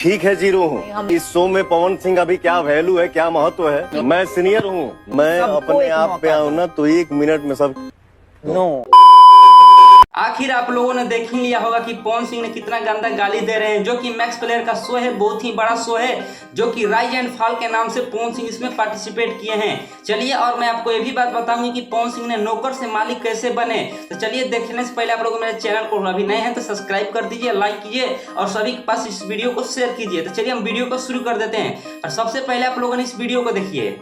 ठीक है, जीरो हूँ। इस शो में पवन सिंह का भी क्या वैल्यू है, क्या महत्व है। मैं सीनियर हूँ, मैं अपने आप पे आऊँ ना तो 1 मिनट में सब नो। आखिर आप लोगों ने देख ही लिया होगा कि पवन सिंह ने कितना गंदा गाली दे रहे हैं, जो कि मैक्स प्लेयर का शो है, बहुत ही बड़ा शो है, जो कि राइज एंड फॉल के नाम से पवन सिंह इसमें पार्टिसिपेट किए हैं। चलिए, और मैं आपको ये भी बात बताऊंगी कि पवन सिंह ने नौकर से मालिक कैसे बने। तो चलिए, देखने से पहले आप लोग मेरे चैनल को अभी नए हैं तो सब्सक्राइब कर दीजिए, लाइक कीजिए और सभी के पास इस वीडियो को शेयर कीजिए। तो चलिए हम वीडियो को शुरू कर देते हैं। और सबसे पहले आप लोगों ने इस वीडियो को देखिए,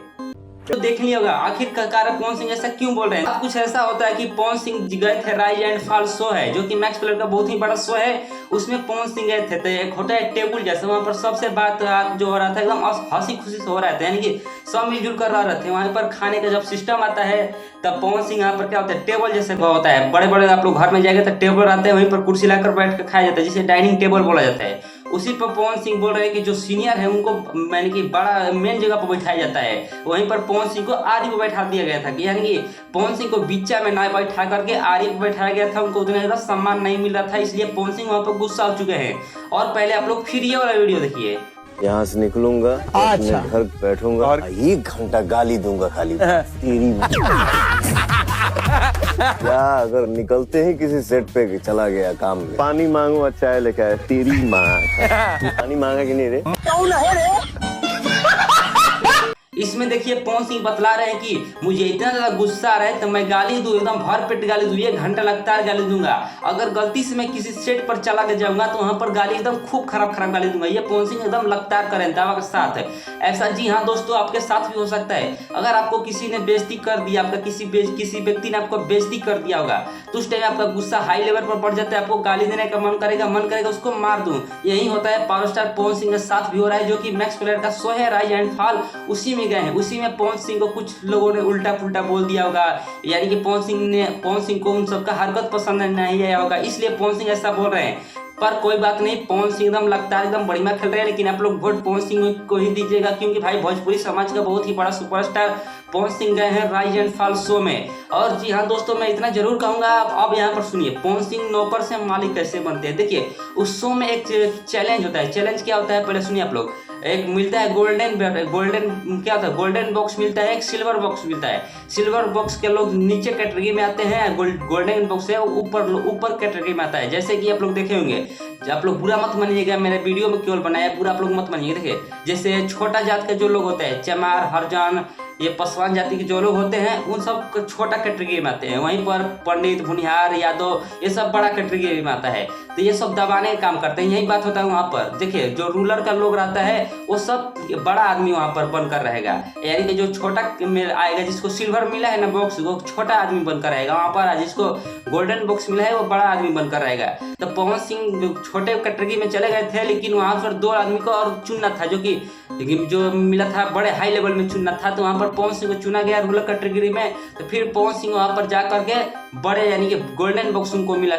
तो देख लिया होगा आखिर पवन सिंह ऐसा क्यों बोल रहे हैं। कुछ ऐसा होता है कि पवन सिंह गए थे, राइज एंड फॉल शो है, जो कि मैक्स प्लेयर का बहुत ही बड़ा शो है, उसमें पवन सिंह गए थे। तो एक होता है टेबल जैसे, वहां पर सबसे बात जो हो रहा था एकदम हंसी खुशी से हो रहा था, यानी कि सब मिलजुल कर रह रहे थे। वहां पर खाने का जब सिस्टम आता है तब पवन सिंह यहाँ पर क्या होता है, टेबल जैसे होता है, बड़े बड़े आप लोग घर में जाएंगे तो टेबल रहते हैं, वहीं पर कुर्सी लाकर बैठ कर खाया जाता है, जिसे डाइनिंग टेबल बोला जाता है। उसी पर पवन सिंह बोल रहे हैं कि जो सीनियर है उनको यानी कि बड़ा मेन जगह पर बैठाया जाता है, वहीं पर पवन सिंह को आरी पर बैठा दिया गया था, यानी कि पवन सिंह को बीचा में ना बैठा करके आरी पर बैठाया गया था। उनको उतना ज़्यादा सम्मान नहीं मिल रहा था, इसलिए पवन सिंह वहाँ पर गुस्सा हो चुके हैं। और पहले आप लोग फिर ये वाला वीडियो देखिए। यहाँ से निकलूंगा, अपने घर बैठूंगा और 1 घंटा गाली दूंगा खाली तेरी क्या। अगर निकलते ही किसी सेट पे चला गया काम में, पानी मांगू अच्छा है लेके आए, तेरी माँ पानी मांगा कि नहीं रे। इसमें देखिए पवन सिंह बतला रहे हैं कि मुझे इतना ज्यादा गुस्सा आ रहा है तो मैं गाली दूं, एकदम भर पेट गाली दूं, 1 घंटा लगातार गाली दूंगा। अगर गलती से मैं किसी सेट पर चला के जाऊंगा तो वहां पर गाली एकदम खूब खराब गाली दूंगा। ये पवन सिंह एकदम लगातार करें दावा के साथ है। ऐसा जी हाँ दोस्तों, आपके साथ भी हो सकता है। अगर आपको किसी ने बेइज्जती कर दिया, आपका किसी व्यक्ति ने आपको बेइज्जती कर दिया होगा, तो उस टाइम आपका गुस्सा हाई लेवल पर बढ़ जाता है, आपको गाली देने का मन करेगा उसको मार दूं। यही होता है पावर स्टार पवन सिंह के साथ भी हो रहा है, जो कि मैक्स प्लेयर का शो है राइज एंड फॉल, उसी में गए हैं। उसी में पवन सिंह को कुछ लोगों ने उल्टा पुल्टा बोल दिया होगा, यानी कि पवन सिंह को उन सबका हरकत पसंद नहीं आया होगा, इसलिए पवन सिंह ऐसा बोल रहे हैं। पर कोई बात नहीं, पवन सिंह एकदम लगता है एकदम बढ़िया खेल रहे हैं, लेकिन आप लोग वोट पवन सिंह को ही दीजिएगा, क्योंकि भाई भोजपुरी समाज का बहुत ही बड़ा सुपरस्टार पवन सिंह गए हैं राइज एंड फॉल शो में। और जी हाँ दोस्तों, मैं इतना जरूर कहूंगा, अब यहाँ पर सुनिए पवन सिंह नौकर से मालिक कैसे बनते हैं। देखिए, उस शो में एक चैलेंज होता है। चैलेंज क्या होता है पहले सुनिए आप लोग। एक मिलता है गोल्डन क्या होता है, गोल्डन बॉक्स मिलता है, एक सिल्वर बॉक्स मिलता है। सिल्वर बॉक्स के लोग नीचे कैटेगरी में आते हैं, गोल्डन बॉक्स है ऊपर कैटेगरी में आता है। जैसे कि आप लोग देखे होंगे, आप लोग बुरा मत मानिएगा, मेरे वीडियो में केवल बनाया बुरा आप लोग मत मानिएगा। देखिए, जैसे छोटा जात के जो लोग होते हैं, चमार, हरजान, ये पसवान जाति के जो लोग होते हैं, उन सब छोटा कैटेगरी में आते हैं। वहीं पर पंडित, भुनिहार, यादव, ये सब बड़ा कैटेगरी में आता है। तो ये सब दबाने का काम करते हैं, यही बात होता है वहाँ पर। देखिए, जो रूलर का लोग रहता है वो सब बड़ा आदमी वहाँ पर बनकर रहेगा, यानी कि जो छोटा आएगा, जिसको सिल्वर मिला है ना बॉक्स, वो छोटा आदमी बनकर रहेगा वहाँ पर, जिसको गोल्डन बॉक्स मिला है वो बड़ा आदमी बनकर रहेगा। तो पवन सिंह छोटे कैटेगरी में चले गए थे, लेकिन वहाँ पर 2 आदमी को और चुनना था, जो मिला था बड़े हाई लेवल में चुनना था। तो वहाँ पर पवन सिंह को चुना गया रूलर कैटेगरी में। तो फिर पवन सिंह वहाँ पर जा करके बड़े यानी कि गोल्डन बॉक्स उनको मिला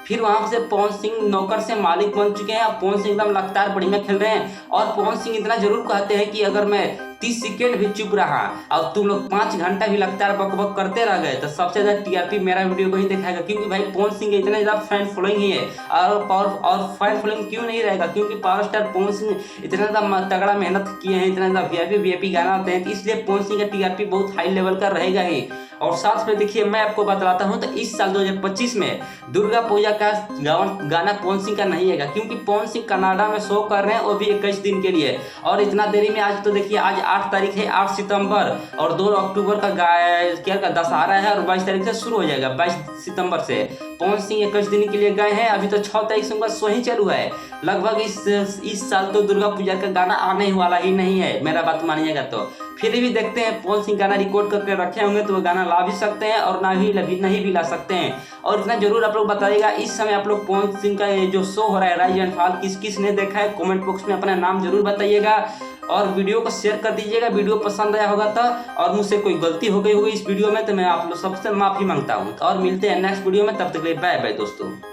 फिर वहाँ से पवन सिंह नौकर से मालिक बन चुके हैं। अब पवन सिंह एकदम लगातार बढ़िया खेल रहे हैं। और पवन सिंह इतना जरूर कहते हैं कि अगर मैं 30 सेकेंड भी चुप रहा और तुम लोग 5 घंटा भी लगातार बक करते रह गए तो सबसे ज्यादा टीआरपी मेरा वीडियो को ही दिखाएगा, क्योंकि भाई पवन सिंह इतना ज्यादा फैन फॉलोइंग ही है। और फैन फॉलोइंग क्यों नहीं रहेगा, क्योंकि पावर स्टार पवन सिंह इतना ज्यादा तगड़ा मेहनत किए हैं, इतना ज्यादा वीआईपी गाना होते हैं, तो इसलिए पवन सिंह का टीआरपी बहुत हाई लेवल का रहेगा ही। और साथ में देखिए, मैं आपको बतलाता हूँ, तो इस साल 2025 में दुर्गा पूजा का गाना पवन सिंह का नहीं आएगा, क्योंकि पवन सिंह कनाडा में शो कर रहे हैं, वो भी 21 दिन के लिए। और इतना देरी में आज तो देखिए, आज 8 तारीख है, 8 सितंबर, और 2 अक्टूबर का दशहरा है, और 22 तारीख से शुरू हो जाएगा, 22 सितंबर से। पवन सिंह 21 दिन के लिए गए हैं, अभी तो 6 तारीख से उनका शो ही चालू है। लगभग इस साल तो दुर्गा पूजा का गाना आने वाला ही नहीं है, मेरा बात मानिएगा। तो फिर भी देखते हैं, पवन सिंह गाना रिकॉर्ड करके रखे होंगे तो वो गाना ला भी सकते हैं और नहीं भी ला सकते हैं। और इतना जरूर आप लोग बताइएगा, इस समय आप लोग पवन सिंह का ये जो शो हो रहा है राइज एंड फॉल, किस ने देखा है, कमेंट बॉक्स में अपना नाम जरूर बताइएगा। और वीडियो को शेयर कर दीजिएगा, वीडियो पसंद आया होगा तो। और मुझसे कोई गलती हो गई होगी इस वीडियो में तो मैं आप लोग सबसे माफी मांगता हूँ। और मिलते हैं नेक्स्ट वीडियो में, तब तक के लिए बाय बाय दोस्तों।